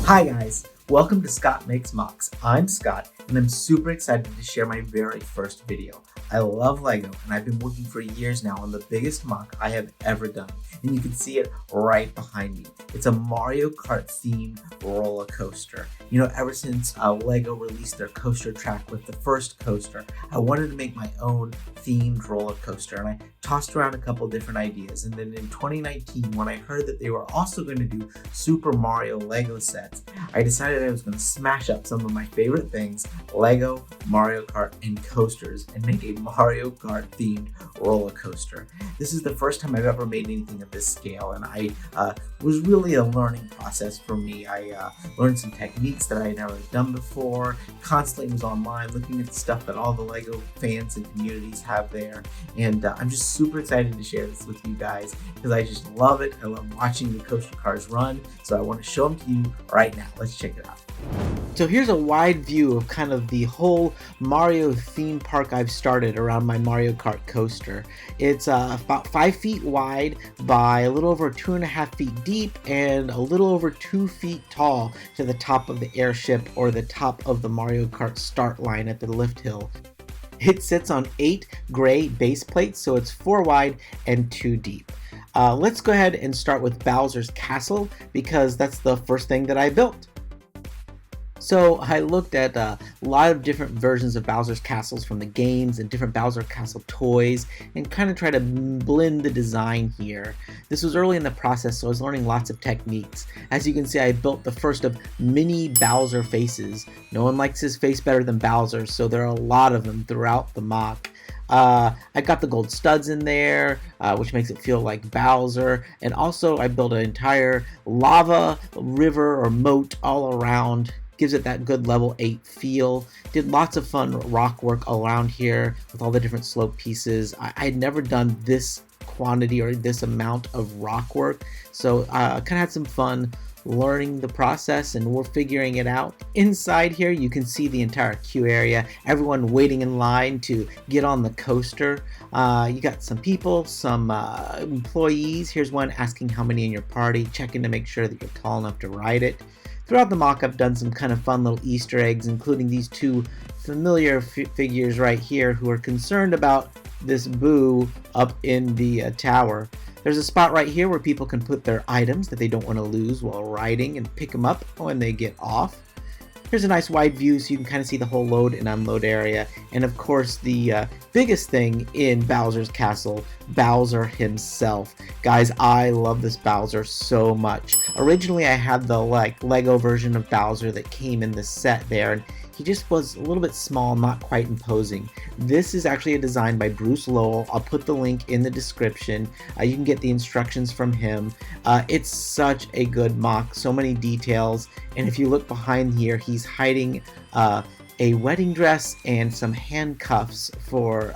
Hi guys, welcome to Scott Makes MOCs. I'm Scott and I'm super excited to share my very first video. I love LEGO and I've been working for years now on the biggest MOC I have ever done, and you can see it right behind me. It's a Mario Kart themed roller coaster. You know, ever since LEGO released their coaster track with the first coaster, I wanted to make my own themed roller coaster, and I tossed around a couple different ideas. And then in 2019, when I heard that they were also going to do Super Mario LEGO sets, I decided I was going to smash up some of my favorite things, LEGO, Mario Kart, and coasters, and make a Mario Kart themed roller coaster. This is the first time I've ever made anything of this scale, and I was really a learning process for me. I learned some techniques that I had never done before, constantly was online looking at stuff that all the LEGO fans and communities have there, and I'm just super excited to share this with you guys because I just love it. I love watching the coaster cars run, so I want to show them to you right now. Let's check it out. So here's a wide view of kind of the whole Mario theme park I've started around my Mario Kart coaster. It's about 5 feet wide by a little over 2.5 feet deep and a little over 2 feet tall to the top of the airship or the top of the Mario Kart start line at the lift hill. It sits on 8 gray base plates, so it's 4 wide and 2 deep. Let's go ahead and start with Bowser's Castle because that's the first thing that I built. So I looked at a lot of different versions of Bowser's Castles from the games and different Bowser Castle toys and kind of try to blend the design here. This was early in the process, so I was learning lots of techniques. As you can see, I built the first of mini Bowser faces. No one likes his face better than Bowser, so there are a lot of them throughout the MOC. I got the gold studs in there, which makes it feel like Bowser, and also I built an entire lava river or moat all around. Gives it that good level 8 feel. Did lots of fun rock work around here with all the different slope pieces. I had never done this quantity or this amount of rock work, so kind of had some fun learning the process, and we're figuring it out. Inside here you can see the entire queue area, everyone waiting in line to get on the coaster. You got some people, some employees. Here's one asking how many in your party, checking to make sure that you're tall enough to ride it. Throughout the MOC, I've done some kind of fun little Easter eggs, including these two familiar figures right here who are concerned about this Boo up in the tower. There's a spot right here where people can put their items that they don't want to lose while riding and pick them up when they get off. Here's a nice wide view so you can kind of see the whole load and unload area. And of course, the biggest thing in Bowser's Castle, Bowser himself. Guys, I love this Bowser so much. Originally, I had the LEGO version of Bowser that came in the set there, and he just was a little bit small, not quite imposing. This is actually a design by Bruce Lowell. I'll put the link in the description. You can get the instructions from him. It's such a good MOC, so many details. And if you look behind here, he's hiding a wedding dress and some handcuffs for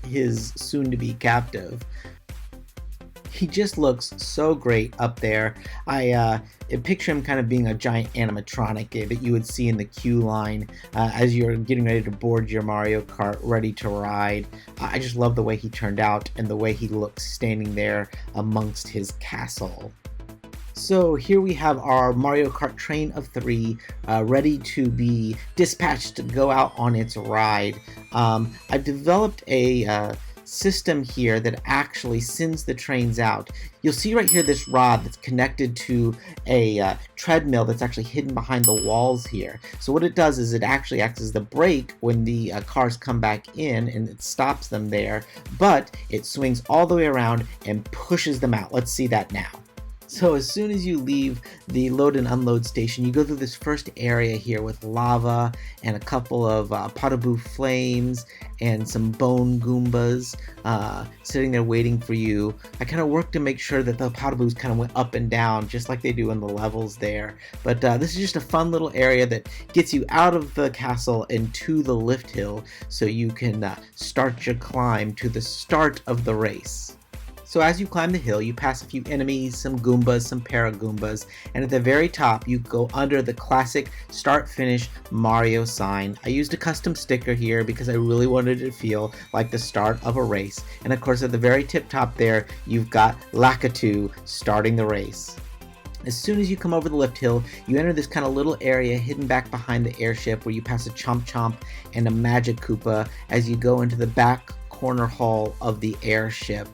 his soon-to-be captive. He just looks so great up there. I picture him kind of being a giant animatronic that you would see in the queue line as you're getting ready to board your Mario Kart, ready to ride. I just love the way he turned out and the way he looks standing there amongst his castle. So here we have our Mario Kart train of 3 ready to be dispatched to go out on its ride. I've developed a system here that actually sends the trains out. You'll see right here this rod that's connected to a treadmill that's actually hidden behind the walls here. So what it does is it actually acts as the brake when the cars come back in, and it stops them there, but it swings all the way around and pushes them out. Let's see that now. So as soon as you leave the load and unload station, you go through this first area here with lava and a couple of Potaboo flames and some bone Goombas sitting there waiting for you. I kind of worked to make sure that the Potaboos kind of went up and down just like they do in the levels there. But this is just a fun little area that gets you out of the castle and to the lift hill so you can start your climb to the start of the race. So as you climb the hill, you pass a few enemies, some Goombas, some Para-Goombas, and at the very top, you go under the classic start-finish Mario sign. I used a custom sticker here because I really wanted it to feel like the start of a race. And of course, at the very tip top there, you've got Lakitu starting the race. As soon as you come over the lift hill, you enter this kind of little area hidden back behind the airship where you pass a Chomp Chomp and a Magic Koopa as you go into the back corner hall of the airship.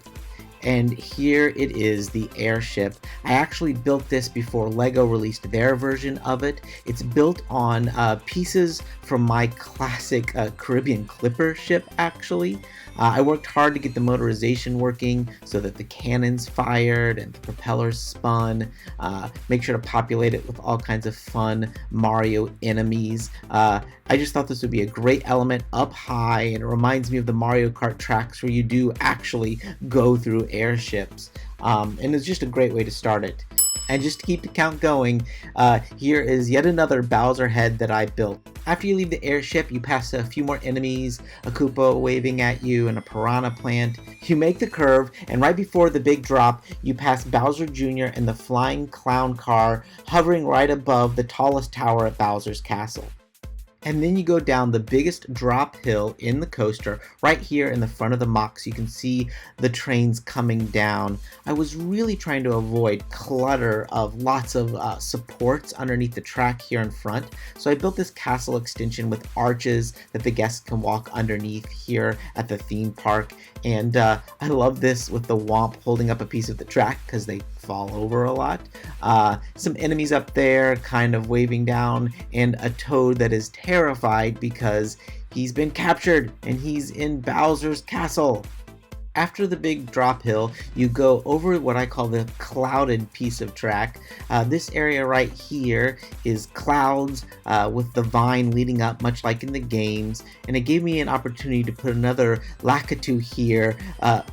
And here it is, the airship. I actually built this before LEGO released their version of it. It's built on pieces from my classic Caribbean Clipper ship, actually. I worked hard to get the motorization working so that the cannons fired and the propellers spun. Make sure to populate it with all kinds of fun Mario enemies. I just thought this would be a great element up high, and it reminds me of the Mario Kart tracks where you do actually go through airships. And it's just a great way to start it. And just to keep the count going, here is yet another Bowser head that I built. After you leave the airship, you pass a few more enemies, a Koopa waving at you, and a Piranha Plant. You make the curve, and right before the big drop, you pass Bowser Jr. and the Flying Clown car hovering right above the tallest tower at Bowser's castle. And then you go down the biggest drop hill in the coaster, right here in the front of the MOC, so you can see the trains coming down. I was really trying to avoid clutter of lots of supports underneath the track here in front. So I built this castle extension with arches that the guests can walk underneath here at the theme park. And I love this with the Womp holding up a piece of the track because they fall over a lot. Some enemies up there kind of waving down, and a Toad that is terrified because he's been captured and he's in Bowser's castle. After the big drop hill, you go over what I call the clouded piece of track. This area right here is clouds with the vine leading up, much like in the games. And it gave me an opportunity to put another Lakitu here,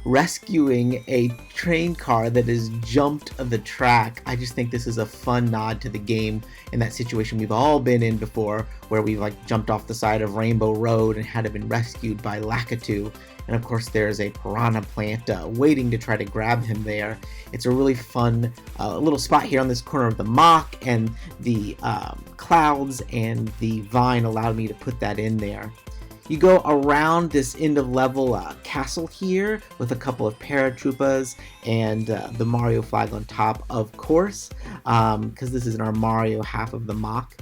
rescuing a train car that has jumped the track. I just think this is a fun nod to the game in that situation we've all been in before, where we've like jumped off the side of Rainbow Road and had been rescued by Lakitu. And of course there's a Piranha Plant waiting to try to grab him there. It's a really fun little spot here on this corner of the MOC, and the clouds and the vine allowed me to put that in there. You go around this end of level castle here with a couple of paratroopas and the Mario flag on top, of course, because this is in our Mario half of the MOC.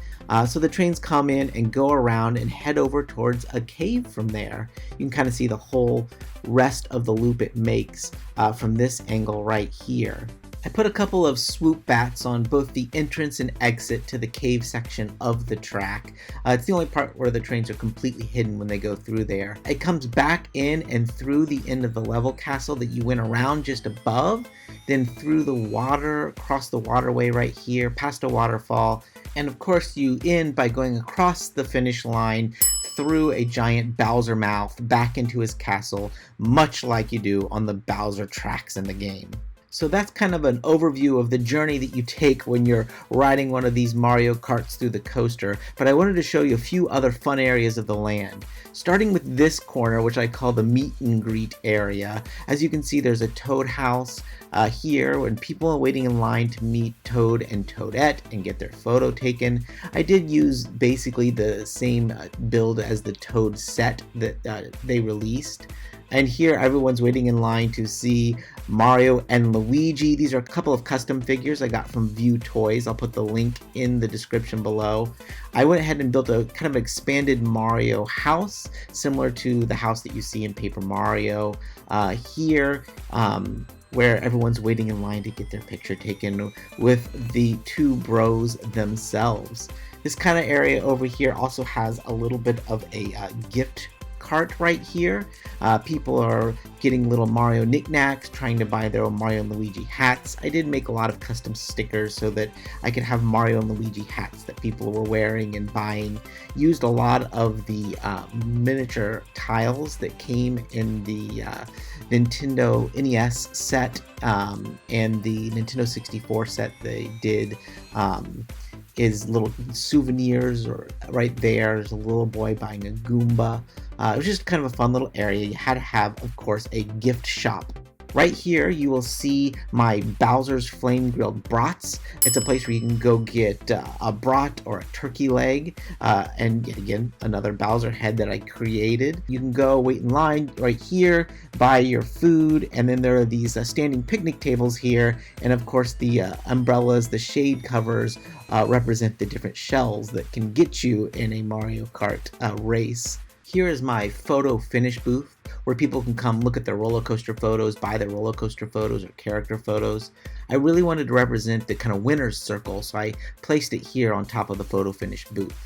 So the trains come in and go around and head over towards a cave from there. You can kind of see the whole rest of the loop it makes from this angle right here. I put a couple of swoop bats on both the entrance and exit to the cave section of the track. It's the only part where the trains are completely hidden when they go through there. It comes back in and through the end of the level castle that you went around just above, then through the water, across the waterway right here, past a waterfall, and of course you end by going across the finish line through a giant Bowser mouth back into his castle, much like you do on the Bowser tracks in the game. So that's kind of an overview of the journey that you take when you're riding one of these Mario Karts through the coaster, but I wanted to show you a few other fun areas of the land. Starting with this corner, which I call the meet and greet area. As you can see, there's a Toad house here, when people are waiting in line to meet Toad and Toadette and get their photo taken. I did use basically the same build as the Toad set that they released. And here everyone's waiting in line to see Mario and Luigi. These are a couple of custom figures I got from View Toys. I'll put the link in the description below. I went ahead and built a kind of expanded Mario house, similar to the house that you see in Paper Mario here, where everyone's waiting in line to get their picture taken with the two bros themselves. This kind of area over here also has a little bit of a gift cart right here. People are getting little Mario knickknacks, trying to buy their own Mario and Luigi hats. I did make a lot of custom stickers so that I could have Mario and Luigi hats that people were wearing and buying. Used a lot of the miniature tiles that came in the Nintendo NES set and the Nintendo 64 set they did. Is little souvenirs, or right there's a little boy buying a Goomba. It was just kind of a fun little area. You had to have, of course, a gift shop. Right here, you will see my Bowser's Flame Grilled Brats. It's a place where you can go get a brat or a turkey leg, and yet again, another Bowser head that I created. You can go wait in line right here, buy your food, and then there are these standing picnic tables here, and of course the umbrellas, the shade covers represent the different shells that can get you in a Mario Kart race. Here is my photo finish booth, where people can come look at their roller coaster photos, buy their roller coaster photos or character photos. I really wanted to represent the kind of winner's circle, so I placed it here on top of the photo finish booth.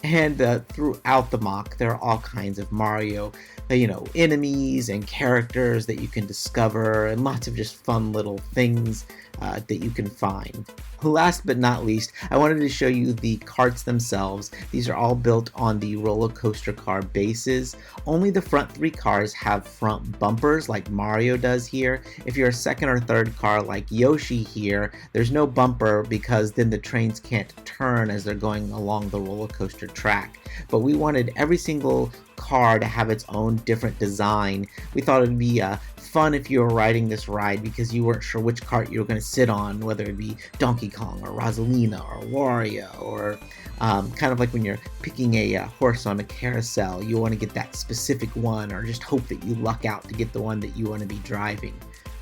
And throughout the MOC, there are all kinds of Mario, enemies and characters that you can discover, and lots of just fun little things that you can find. Last but not least, I wanted to show you the carts themselves. These are all built on the roller coaster car bases. Only the front 3 cars have front bumpers like Mario does here. If you're a second or third car like Yoshi here, there's no bumper because then the trains can't turn as they're going along the roller coaster track. But we wanted every single car to have its own different design. We thought it'd be fun if you were riding this ride because you weren't sure which cart you were going to sit on, whether it be Donkey Kong or Rosalina or Wario, or kind of like when you're picking a horse on a carousel, you want to get that specific one, or just hope that you luck out to get the one that you want to be driving.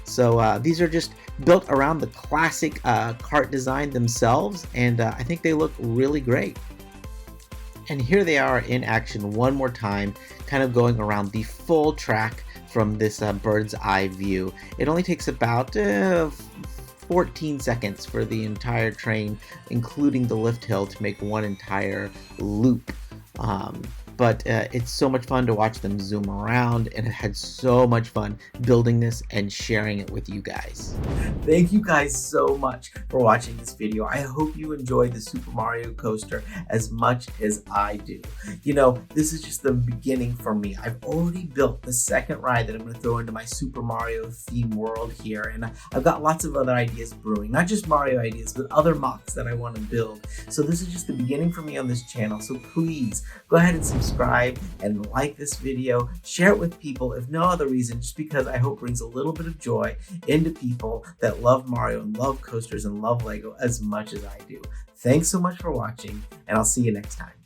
So these are just built around the classic kart design themselves, and I think they look really great. And here they are in action one more time, kind of going around the full track from this bird's eye view. It only takes about 14 seconds for the entire train, including the lift hill, to make one entire loop. But it's so much fun to watch them zoom around, and I had so much fun building this and sharing it with you guys. Thank you guys so much for watching this video. I hope you enjoyed the Super Mario Coaster as much as I do. This is just the beginning for me. I've already built the second ride that I'm going to throw into my Super Mario theme world here, and I've got lots of other ideas brewing, not just Mario ideas, but other MOCs that I want to build. So this is just the beginning for me on this channel, so please go ahead and subscribe and like this video, share it with people, if no other reason, just because I hope brings a little bit of joy into people that love Mario and love coasters and love Lego as much as I do. Thanks so much for watching, and I'll see you next time.